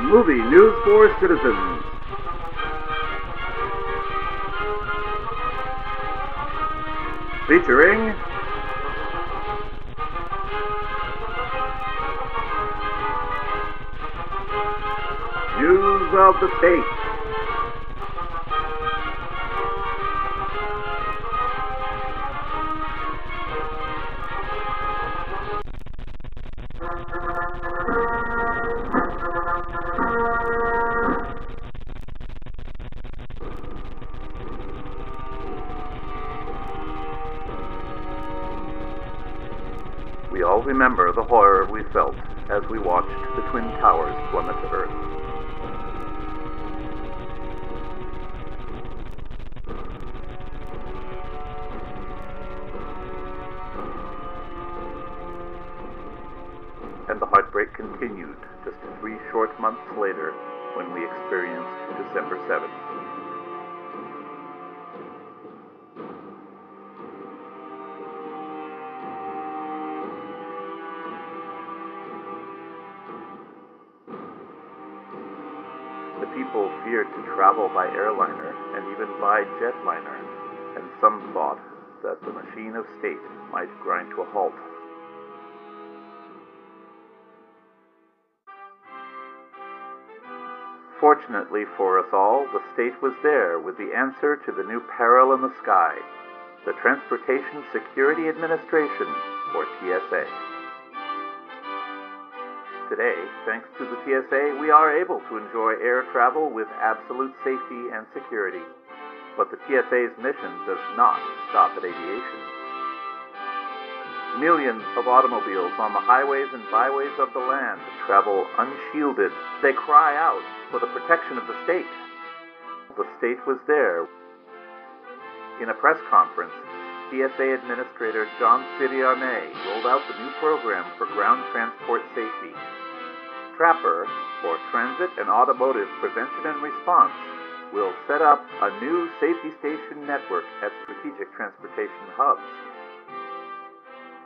movie news for citizens. Featuring News of the State. We all remember the horror we felt as we watched the Twin Towers plummet to Earth. And the heartbreak continued just 3 short months later when we experienced December 7th. The people feared to travel by airliner and even by jetliner, and some thought that the machine of state might grind to a halt. Fortunately for us all, the state was there with the answer to the new peril in the sky, the Transportation Security Administration, or TSA. Today, thanks to the TSA, we are able to enjoy air travel with absolute safety and security. But the TSA's mission does not stop at aviation. Millions of automobiles on the highways and byways of the land travel unshielded. They cry out for the protection of the state. The state was there. In a press conference, TSA Administrator John Arme rolled out the new program for ground transport safety. TRAPR, or Transit and Automotive Prevention and Response, will set up a new safety station network at strategic transportation hubs.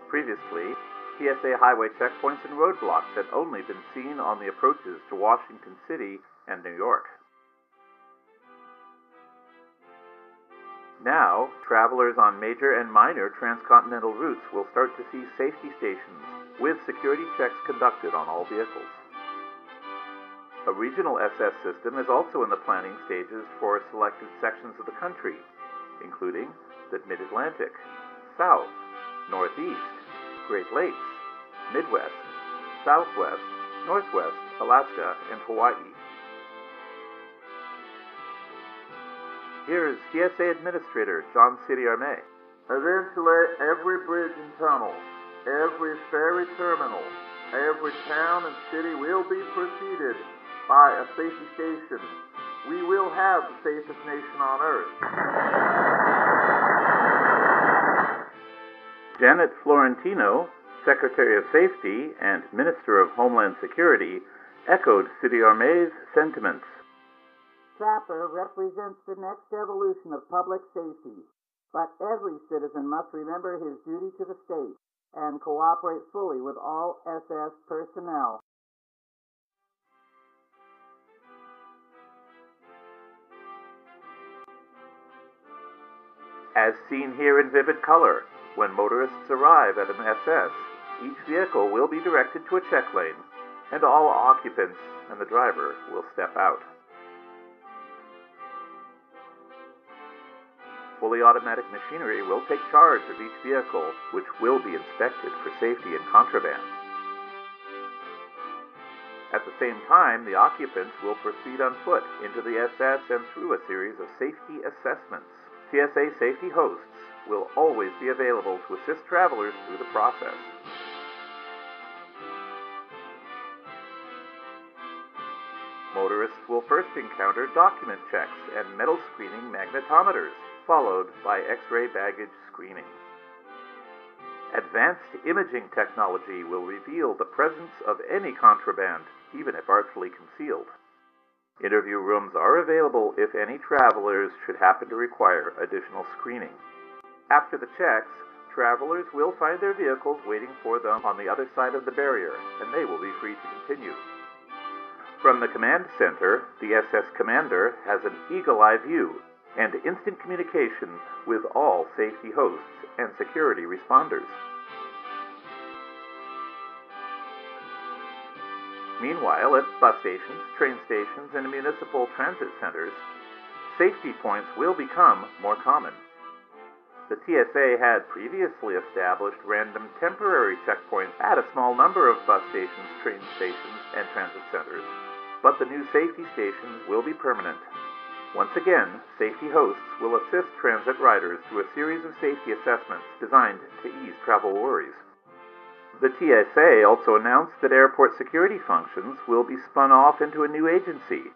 Previously, TSA highway checkpoints and roadblocks had only been seen on the approaches to Washington City and New York. Now, travelers on major and minor transcontinental routes will start to see safety stations with security checks conducted on all vehicles. A regional SS system is also in the planning stages for selected sections of the country, including the Mid-Atlantic, South, Northeast, Great Lakes, Midwest, Southwest, Northwest, Alaska, and Hawaii. Here is TSA Administrator John Arme. Eventually, every bridge and tunnel, every ferry terminal, every town and city will be preceded by a safety station. We will have the safest nation on earth. Janet Florentino, Secretary of Safety and Minister of Homeland Security, echoed Arme's sentiments. TRAPR represents the next evolution of public safety, but every citizen must remember his duty to the state and cooperate fully with all SS personnel. As seen here in vivid color, when motorists arrive at an SS, each vehicle will be directed to a check lane, and all occupants and the driver will step out. Fully automatic machinery will take charge of each vehicle, which will be inspected for safety and contraband. At the same time, the occupants will proceed on foot into the SS and through a series of safety assessments. TSA safety hosts will always be available to assist travelers through the process. Motorists will first encounter document checks and metal screening magnetometers, followed by X-ray baggage screening. Advanced imaging technology will reveal the presence of any contraband, even if artfully concealed. Interview rooms are available if any travelers should happen to require additional screening. After the checks, travelers will find their vehicles waiting for them on the other side of the barrier, and they will be free to continue. From the command center, the SS commander has an eagle-eye view and instant communication with all safety hosts and security responders. Meanwhile, at bus stations, train stations, and municipal transit centers, safety points will become more common. The TSA had previously established random temporary checkpoints at a small number of bus stations, train stations, and transit centers, but the new safety stations will be permanent. Once again, safety hosts will assist transit riders through a series of safety assessments designed to ease travel worries. The TSA also announced that airport security functions will be spun off into a new agency.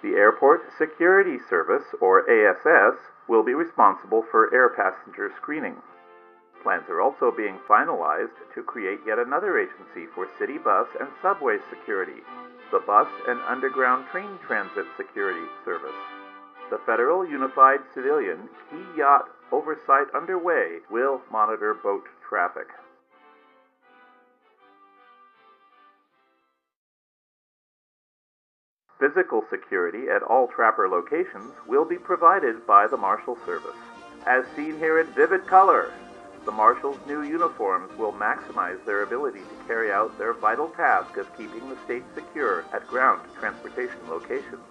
The Airport Security Service, or ASS, will be responsible for air passenger screening. Plans are also being finalized to create yet another agency for city bus and subway security, the Bus and Underground Train Transit Security Service. The Federal Unified Civilian Key Yacht Oversight underway will monitor boat traffic. Physical security at all TRAPR locations will be provided by the Marshal Service. As seen here in vivid color, the Marshals' new uniforms will maximize their ability to carry out their vital task of keeping the state secure at ground transportation locations.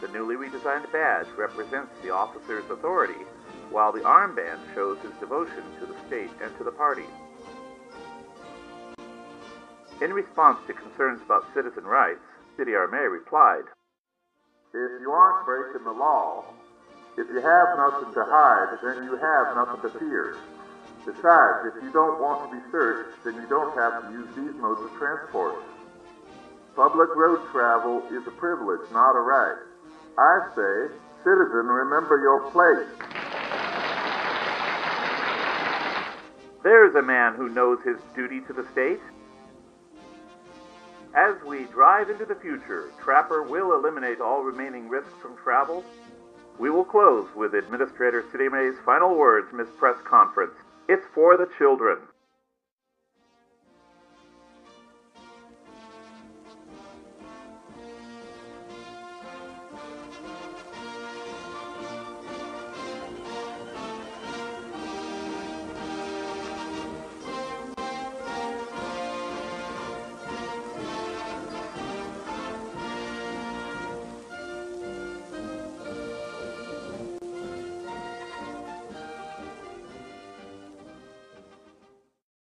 The newly redesigned badge represents the officer's authority, while the armband shows his devotion to the state and to the party. In response to concerns about citizen rights, City RMA replied, If you aren't breaking the law, if you have nothing to hide, then you have nothing to fear. Besides, if you don't want to be searched, then you don't have to use these modes of transport. Public road travel is a privilege, not a right. I say, citizen, remember your place. There's a man who knows his duty to the state. As we drive into the future, TRAPR will eliminate all remaining risks from travel. We will close with Administrator City May's final words in his press conference. It's for the children.